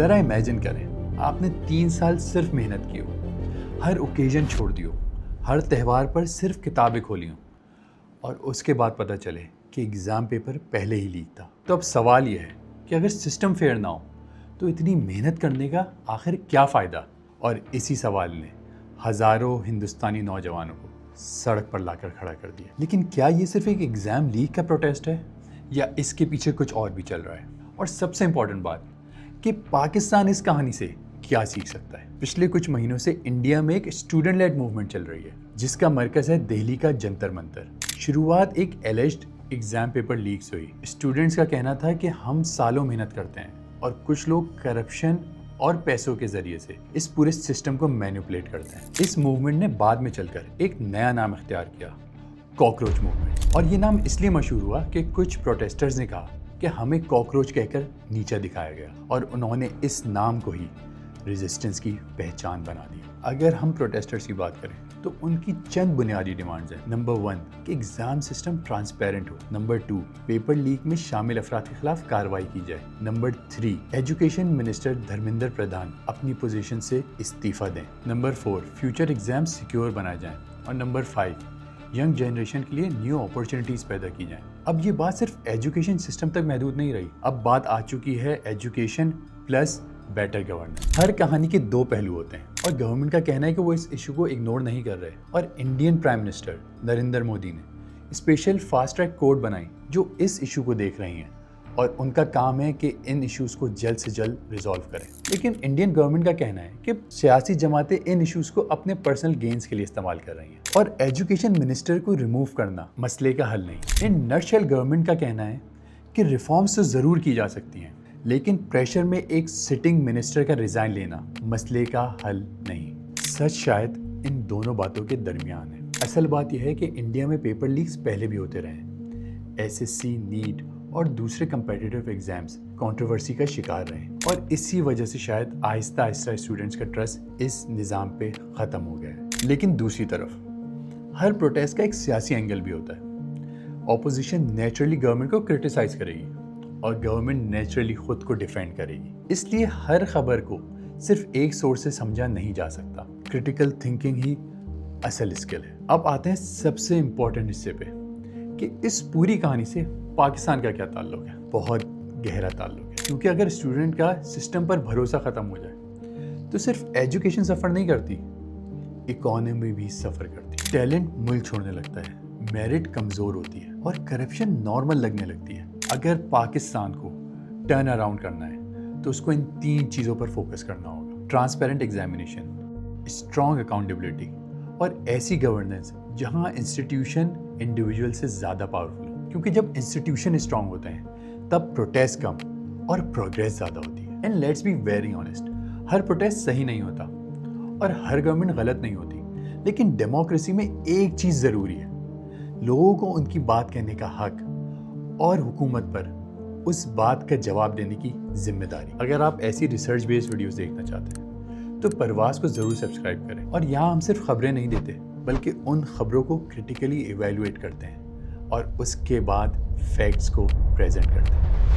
ذرا امیجن کریں آپ نے 3 سال صرف محنت کی ہو، ہر اوکیزن چھوڑ دی ہو، ہر تہوار پر صرف کتابیں کھولی ہوں، اور اس کے بعد پتہ چلے کہ ایگزام پیپر پہلے ہی لیک تھا۔ تو اب سوال یہ ہے کہ اگر سسٹم فیئر نہ ہو تو اتنی محنت کرنے کا آخر کیا فائدہ؟ اور اسی سوال نے ہزاروں ہندوستانی نوجوانوں کو سڑک پر لا کر کھڑا کر دیا۔ لیکن کیا یہ صرف ایک ایگزام لیک کا پروٹیسٹ ہے یا اس کے پیچھے کچھ اور بھی چل رہا ہے؟ اور سب سے امپورٹنٹ بات کہ پاکستان اس کہانی سے کیا سیکھ سکتا ہے؟ پچھلے کچھ مہینوں سے انڈیا میں ایک اسٹوڈنٹ لیڈ موومنٹ چل رہی ہے جس کا مرکز ہے دہلی کا جنتر منتر۔ شروعات ایک ایلیجڈ ایگزام پیپر لیکس ہوئی۔ اسٹوڈنٹس کا کہنا تھا کہ ہم سالوں محنت کرتے ہیں اور کچھ لوگ کرپشن اور پیسوں کے ذریعے سے اس پورے سسٹم کو مینیپولیٹ کرتے ہیں۔ اس موومنٹ نے بعد میں چل کر ایک نیا نام اختیار کیا، کاکروچ موومنٹ۔ اور یہ نام اس لیے مشہور ہوا کہ کچھ پروٹیسٹرز نے کہا کہ ہمیں کاکروچ کہہ کر نیچا دکھایا گیا، اور انہوں نے اس نام کو ہی ریزسٹنس کی پہچان بنا دی۔ اگر ہم پروٹیسٹرز کی بات کریں تو ان کی چند بنیادی ڈیمانڈز ہیں۔ نمبر 1 کہ ایگزام سسٹم ٹرانسپیرنٹ ہو۔ نمبر 2 پیپر لیک میں شامل افراد کے خلاف کارروائی کی جائے۔ Number 3 education minister Dharmendra Pradhan اپنی پوزیشن سے استعفیٰ دیں۔ نمبر 4 فیوچر ایگزام سیکیور بنائے جائیں۔ اور نمبر 5 ینگ جنریشن کے لیے نیو اپرچونیٹیز پیدا کی جائیں۔ اب یہ بات صرف ایجوکیشن سسٹم تک محدود نہیں رہی، اب بات آ چکی ہے ایجوکیشن پلس بیٹر گورننس۔ ہر کہانی کے 2 پہلو ہوتے ہیں، اور گورنمنٹ کا کہنا ہے کہ وہ اس ایشو کو اگنور نہیں کر رہے، اور Indian prime minister Narendra Modi نے اسپیشل فاسٹ ٹریک کورٹ بنائی جو اس ایشو کو دیکھ رہی ہیں، اور ان کا کام ہے کہ ان ایشوز کو جلد سے جلد ریزالو کریں۔ لیکن انڈین گورنمنٹ کا کہنا ہے کہ سیاسی جماعتیں ان ایشوز کو اپنے پرسنل گینز کے لیے استعمال کر رہی ہیں، اور ایجوکیشن منسٹر کو ریموو کرنا مسئلے کا حل نہیں۔ ان نٹشل گورنمنٹ کا کہنا ہے کہ ریفارمز تو ضرور کی جا سکتی ہیں، لیکن پریشر میں ایک سٹنگ منسٹر کا ریزائن لینا مسئلے کا حل نہیں۔ سچ شاید ان دونوں باتوں کے درمیان ہے۔ اصل بات یہ ہے کہ انڈیا میں پیپر لیکس پہلے بھی ہوتے رہے ہیں۔ ایس ایس سی، نیٹ اور دوسرے کمپیٹیٹیو ایگزامز کنٹروورسی کا شکار رہے، اور اسی وجہ سے شاید آہستہ آہستہ اسٹوڈنٹس کا ٹرسٹ اس نظام پہ ختم ہو گیا ہے۔ لیکن دوسری طرف ہر پروٹیسٹ کا ایک سیاسی اینگل بھی ہوتا ہے۔ اپوزیشن نیچرلی گورنمنٹ کو کرٹیسائز کرے گی، اور گورنمنٹ نیچرلی خود کو ڈیفینڈ کرے گی۔ اس لیے ہر خبر کو صرف ایک سورس سے سمجھا نہیں جا سکتا۔ کریٹیکل تھنکنگ ہی اصل اسکل ہے۔ اب آتے ہیں سب سے امپورٹنٹ حصے پہ کہ اس پوری کہانی سے پاکستان کا کیا تعلق ہے۔ بہت گہرا تعلق ہے، کیونکہ اگر اسٹوڈنٹ کا سسٹم پر بھروسہ ختم ہو جائے تو صرف ایجوکیشن سفر نہیں کرتی، اکانومی بھی سفر کرتی۔ ٹیلنٹ ملک چھوڑنے لگتا ہے، میرٹ کمزور ہوتی ہے، اور کرپشن نارمل لگنے لگتی ہے۔ اگر پاکستان کو ٹرن اراؤنڈ کرنا ہے تو اس کو ان 3 چیزوں پر فوکس کرنا ہوگا: ٹرانسپیرنٹ ایگزامینیشن، اسٹرانگ اکاؤنٹیبلٹی، اور ایسی گورننس جہاں انسٹیٹیوشن انڈیویجول سے زیادہ پاورفل ہو۔ کیونکہ جب انسٹیٹیوشن اسٹرانگ ہوتے ہیں تب پروٹیسٹ کم اور پروگریس زیادہ ہوتی ہے۔ And let's be very honest, ہر پروٹیسٹ صحیح نہیں ہوتا اور ہر گورنمنٹ غلط نہیں ہوتی، لیکن ڈیموکریسی میں ایک چیز ضروری ہے: لوگوں کو ان کی بات کہنے کا حق، اور حکومت پر اس بات کا جواب دینے کی ذمہ داری۔ اگر آپ ایسی ریسرچ بیسڈ ویڈیوز دیکھنا چاہتے ہیں تو پرواز کو ضرور سبسکرائب کریں۔ اور یہاں ہم صرف خبریں نہیں دیتے بلکہ ان خبروں کو کرٹیکلی ایویلویٹ کرتے ہیں اور اس کے بعد فیکٹس کو پریزنٹ کرتے ہیں۔